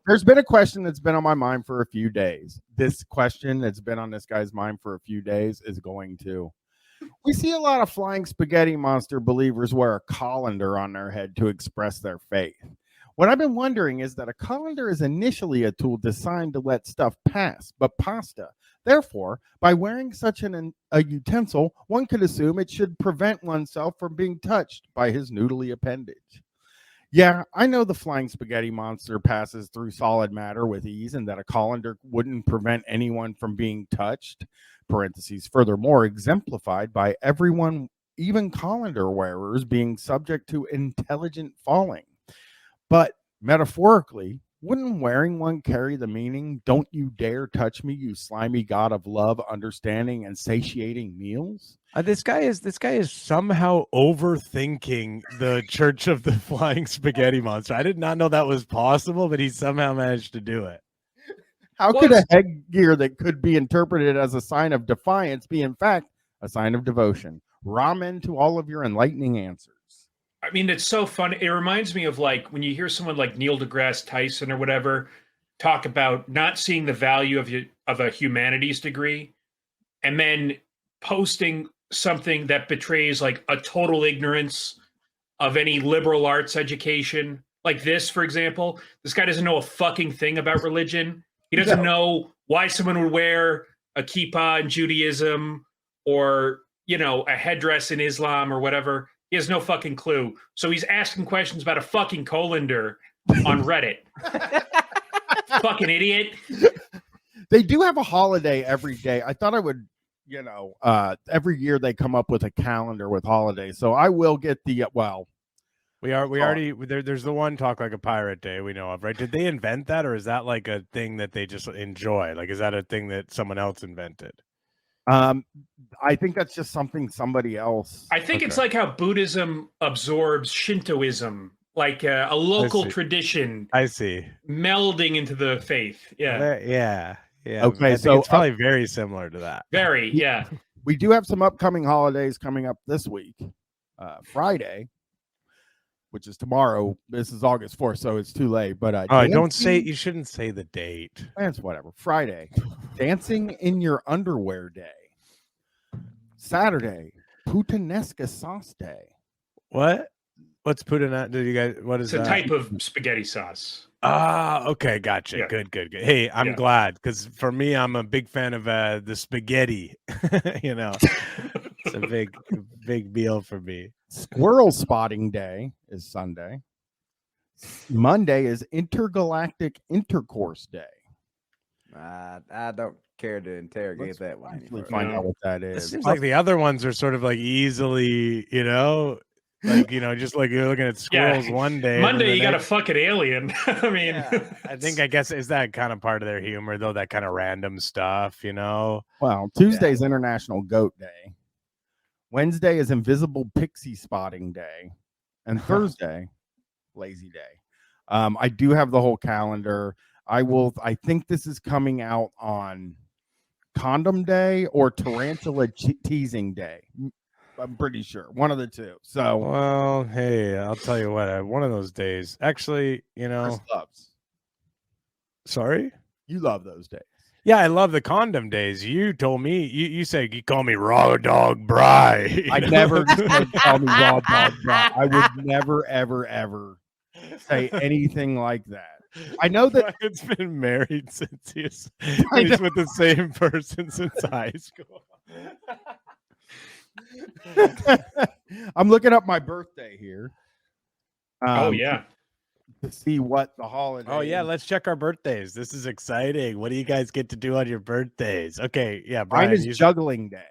There's been a question that's been on my mind for a few days. This question that's been on this guy's mind for a few days is going to. We see a lot of flying spaghetti monster believers wear a colander on their head to express their faith. What I've been wondering is that a colander is initially a tool designed to let stuff pass, but pasta. Therefore, by wearing such a utensil, one could assume it should prevent oneself from being touched by his noodly appendage. Yeah, I know the flying spaghetti monster passes through solid matter with ease and that a colander wouldn't prevent anyone from being touched. Parentheses, furthermore, exemplified by everyone, even colander wearers, being subject to intelligent falling. But metaphorically, wouldn't wearing one carry the meaning, don't you dare touch me, you slimy god of love, understanding, and satiating meals? This guy is somehow overthinking the Church of the Flying Spaghetti Monster. I did not know that was possible, but he somehow managed to do it. How could a headgear that could be interpreted as a sign of defiance be, in fact, a sign of devotion? Ramen to all of your enlightening answers. I mean, it's so fun. It reminds me of like when you hear someone like Neil deGrasse Tyson or whatever talk about not seeing the value of a humanities degree and then posting something that betrays like a total ignorance of any liberal arts education. Like this, for example, this guy doesn't know a fucking thing about religion. He doesn't know why someone would wear a kippah in Judaism or, you know, a headdress in Islam or whatever. He has no fucking clue. So he's asking questions about a fucking colander on Reddit. Fucking idiot. They do have a holiday every day. I thought I would, you know, every year they come up with a calendar with holidays. So I will get the, there's the one Talk Like a Pirate Day we know of, right? Did they invent that, or is that like a thing that they just enjoy? Like, is that a thing that someone else invented? I think that's just something somebody else. I think it's like how Buddhism absorbs Shintoism, like a local tradition. I see. Melding into the faith. Yeah. Yeah. Okay, so it's probably very similar to that. Very, yeah. We do have some upcoming holidays coming up this week. Friday, which is tomorrow. This is August 4th, so it's too late. But you shouldn't say the date. That's whatever. Friday, Dancing in Your Underwear Day. Saturday, Puttanesca Sauce Day. What? What's puttanesca? Do you guys? What is that? It's a type of spaghetti sauce. Okay, gotcha. Yeah. Good. Hey, I'm glad, because for me, I'm a big fan of the spaghetti. You know, it's a big meal for me. Squirrel Spotting Day is Sunday. Monday is Intergalactic Intercourse Day. I don't care to interrogate that one. Actually find out what that is. It seems like the other ones are sort of like easily, you know, like, you know, just like you're looking at squirrels one day. Monday, you got a fucking alien. I mean, I guess is that kind of part of their humor, though, that kind of random stuff, you know? Well, Tuesday's International Goat Day. Wednesday is Invisible Pixie Spotting Day. And Thursday, Lazy Day. I do have the whole calendar. I think this is coming out on Condom Day or Tarantula Teasing Day. I'm pretty sure. One of the two. So, well, hey, I'll tell you what. One of those days, actually, you know. Chris loves. Sorry? You love those days. Yeah, I love the condom days. You told me, you said you call me Raw Dog Bry. I never said call me Raw Dog Bry. I would never, ever, ever say anything like that. I know that it's been married since he's with the same person since high school. I'm looking up my birthday here. To see what the holiday. Oh yeah, let's check our birthdays. This is exciting. What do you guys get to do on your birthdays? Okay, yeah, Brian, mine is Juggling Day.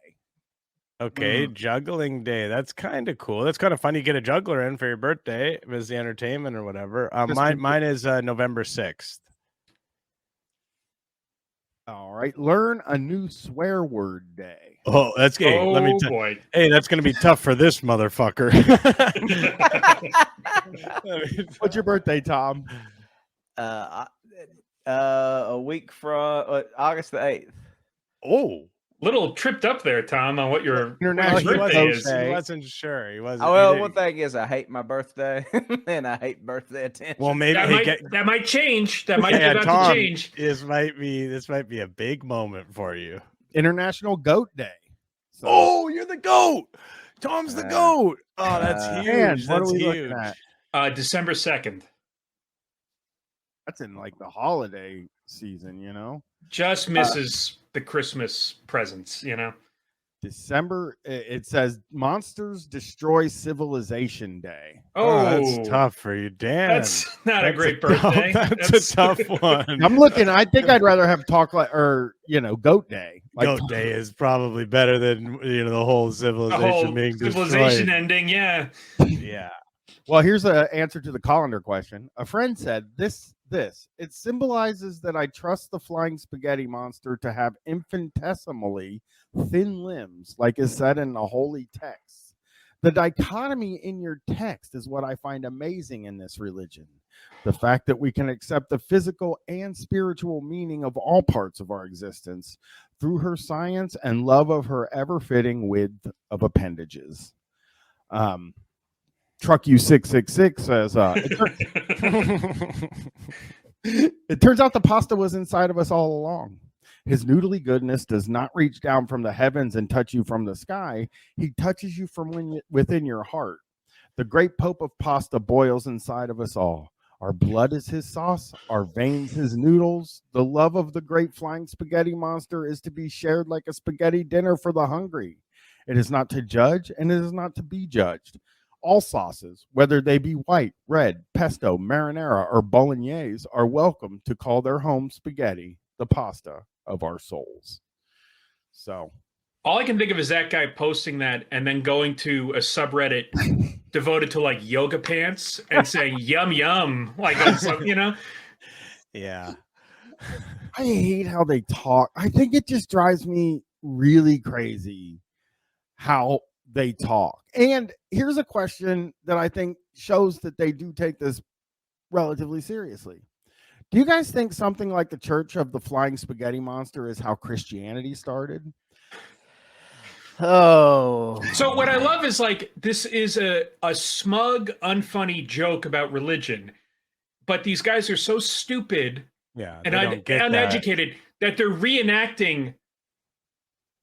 Okay, Juggling Day. That's kind of cool. That's kind of fun. You get a juggler in for your birthday as the entertainment or whatever. Mine is November 6th. All right, learn a new swear word day. Oh, that's gay. Let me tell you. Hey, that's going to be tough for this motherfucker. What's your birthday, Tom? A week from August the 8th. Oh, Little tripped up there, Tom, on what your International birthday Goat is. Day. He wasn't sure. He wasn't. Oh, well, he one didn't- thing is I hate my birthday, and I hate birthday attention. Well, maybe That might change. That might be yeah, about Tom, to change. this might be a big moment for you. International Goat Day. So, Oh, you're the goat. Tom's the goat. Oh, that's huge. man, what That's are we huge. looking at? December 2nd. That's in like the holiday season, you know. Just misses the Christmas presents, December. It says Monsters Destroy Civilization Day. Oh, that's tough for you, Dan. That's not a great birthday. That's a tough one. I'm looking. I think I'd rather have Goat Day. Like, Goat Day is probably better than the whole The civilization whole being civilization destroyed. ending, yeah. Yeah. Well, here's an answer to the colander question. A friend said this. It symbolizes that I trust the flying spaghetti monster to have infinitesimally thin limbs, like is said in the holy text. The dichotomy in your text is what I find amazing in this religion. The fact that we can accept the physical and spiritual meaning of all parts of our existence through her science and love of her ever-fitting width of appendages. Truck U 666 says, it turns out the pasta was inside of us all along. His noodly goodness does not reach down from the heavens and touch you from the sky. He touches you from within your heart. The great Pope of pasta boils inside of us all. Our blood is his sauce, our veins his noodles. The love of the great flying spaghetti monster is to be shared like a spaghetti dinner for the hungry. It is not to judge, and it is not to be judged. All sauces, whether they be white, red, pesto, marinara, or bolognese, are welcome to call their home spaghetti the pasta of our souls. So all I can think of is that guy posting that and then going to a subreddit devoted to like yoga pants and saying yum yum, like on some, Yeah. I hate how they talk. I think it just drives me really crazy how they talk. And here's a question that I think shows that they do take this relatively seriously. Do you guys think something like the Church of the Flying Spaghetti Monster is how Christianity started? Oh. So what I love is like this is a smug, unfunny joke about religion, but these guys are so stupid and uneducated that they're reenacting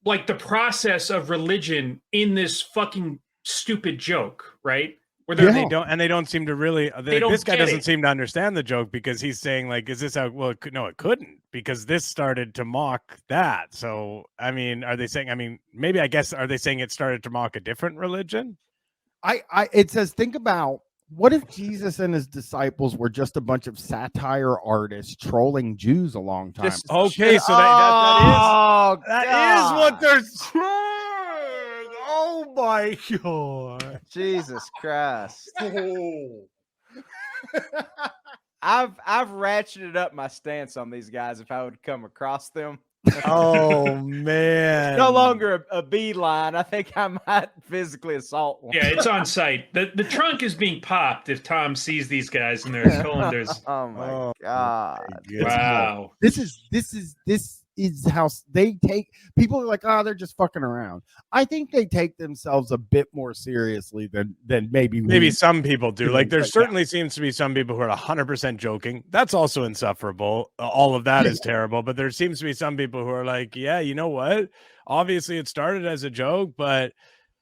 like the process of religion in this fucking stupid joke, right? Where they don't seem to really. This guy doesn't it. seem to understand the joke because he's saying like, "Is this how?" Well, no, it couldn't because this started to mock that. So, I mean, are they saying? I mean, maybe I guess are they saying it started to mock a different religion? It says, think about what if Jesus and his disciples were just a bunch of satire artists trolling Jews a long time. Okay, so that is what they're saying. Oh my God. Jesus Christ. I've ratcheted up my stance on these guys if I would come across them. Oh man. No longer a beeline. I think I might physically assault one. Yeah, it's on site. The trunk is being popped if Tom sees these guys in their cylinders. Oh my God. Wow. This is how they take people are like, oh, they're just fucking around. I think they take themselves a bit more seriously than maybe some people do. Like there certainly seems to be some people who are 100% joking. That's also insufferable. All of that is terrible. But there seems to be some people who are like, yeah, you know what? Obviously it started as a joke, but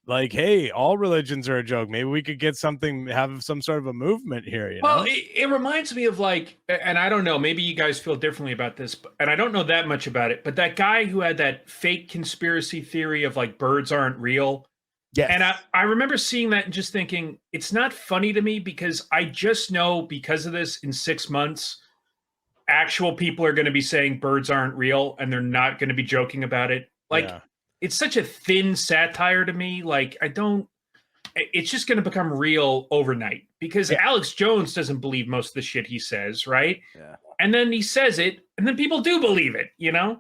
like, hey, all religions are a joke. Maybe we could get have some sort of a movement here. Well, it reminds me of like, and I don't know, maybe you guys feel differently about this, and I don't know that much about it, but that guy who had that fake conspiracy theory of like birds aren't real. Yes. And I remember seeing that and just thinking, it's not funny to me because I just know because of this in 6 months, actual people are going to be saying birds aren't real and they're not going to be joking about it. Like, it's such a thin satire to me. Like, it's just going to become real overnight because Alex Jones doesn't believe most of the shit he says, right? Yeah. And then he says it, and then people do believe it, Yeah.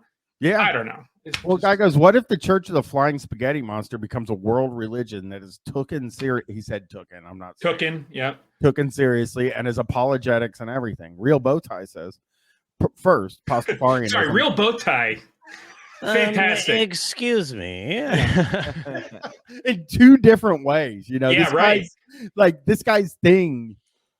I don't know. Well, guy goes, what if the Church of the Flying Spaghetti Monster becomes a world religion that is taken serious? He said taken. I'm not taken. Yeah. Taken seriously and is apologetics and everything. Real Bowtie says, first, Pastafarian. Sorry, Real Bowtie. Fantastic. Excuse me. In two different ways. You know, Yeah, this right. guy's like this guy's thing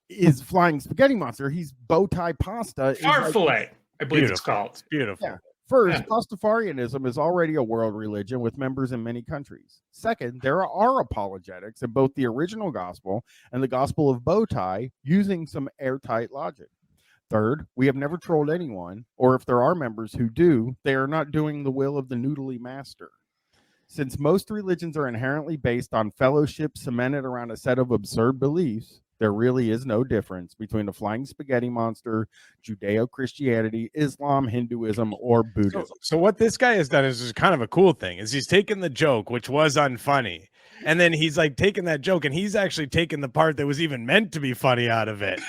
is flying spaghetti monster. He's bow tie pasta. is like- Farfalle, I believe it's Beautiful. called. Beautiful. Yeah. First, Yeah. Pastafarianism is already a world religion with members in many countries. Second, there are apologetics in both the original gospel and the gospel of bow tie using some airtight logic. Third, we have never trolled anyone, or if there are members who do, they are not doing the will of the noodly master. Since most religions are inherently based on fellowship cemented around a set of absurd beliefs, there really is no difference between the flying spaghetti monster, Judeo-Christianity, Islam, Hinduism, or Buddhism. So what this guy has done is kind of a cool thing is he's taken the joke, which was unfunny, and then he's like taking that joke and he's actually taken the part that was even meant to be funny out of it.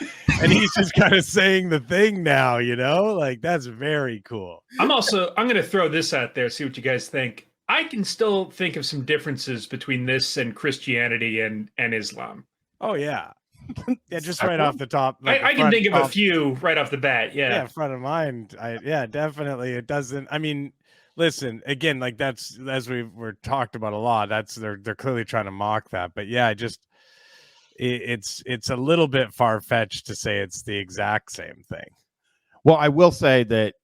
And he's just kind of saying the thing now, you know, like that's very cool. I'm going to throw this out there, see what you guys think. I can still think of some differences between this and Christianity and Islam. Oh yeah. Yeah, just right off the top. Like I can think of a few right off the bat. Yeah. Front of mind. Yeah, definitely. It doesn't. I mean, listen, again, like that's as we're talked about a lot. That's they're clearly trying to mock that. But yeah, it's a little bit far fetched to say it's the exact same thing. Well, I will say that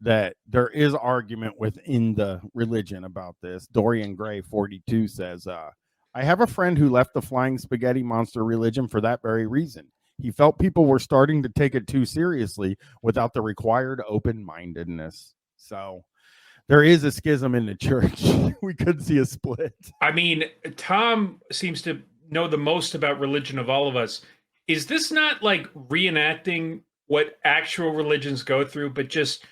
there is argument within the religion about this. Dorian Gray 42 says, I have a friend who left the flying spaghetti monster religion for that very reason. He felt people were starting to take it too seriously without the required open-mindedness. So there is a schism in the church. We could see a split. I mean, Tom seems to know the most about religion of all of us. Is this not like reenacting what actual religions go through, but just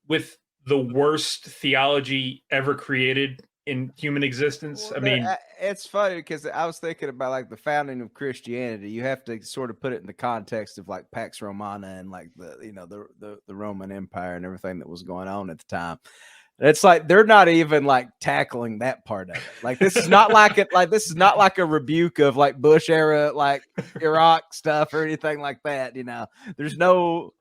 with the worst theology ever created in human existence? Well, I mean, it's funny because I was thinking about like the founding of Christianity. You have to sort of put it in the context of like Pax Romana and like the Roman Empire and everything that was going on at the time. It's like they're not even like tackling that part of it. Like this is not like it. Like this is not like a rebuke of like Bush era like Iraq stuff or anything like that. You know, there's no.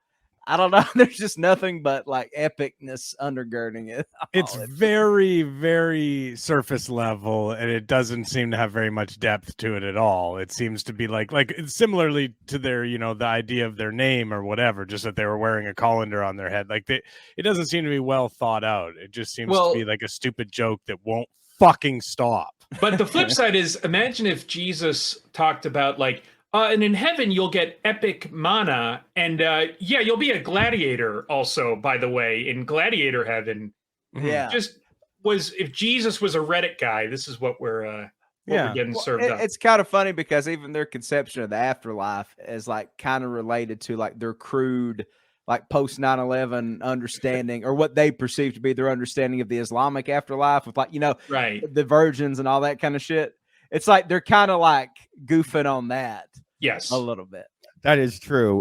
I don't know. There's just nothing but like epicness undergirding it. It's very, very surface level, and it doesn't seem to have very much depth to it at all. It seems to be like similarly to their, you know, the idea of their name or whatever, just that they were wearing a colander on their head. Like it doesn't seem to be well thought out. It just seems to be like a stupid joke that won't fucking stop. But the flip side is, imagine if Jesus talked about like, and in heaven, you'll get epic mana. And yeah, you'll be a gladiator also, by the way, in gladiator heaven. Yeah. If Jesus was a Reddit guy, this is what we're getting served up. It's kind of funny because even their conception of the afterlife is like kind of related to like their crude, like post 9/11 understanding or what they perceive to be their understanding of the Islamic afterlife with like, you know, right, the virgins and all that kind of shit. It's like they're kind of like goofing on that. Yes. A little bit. That is true.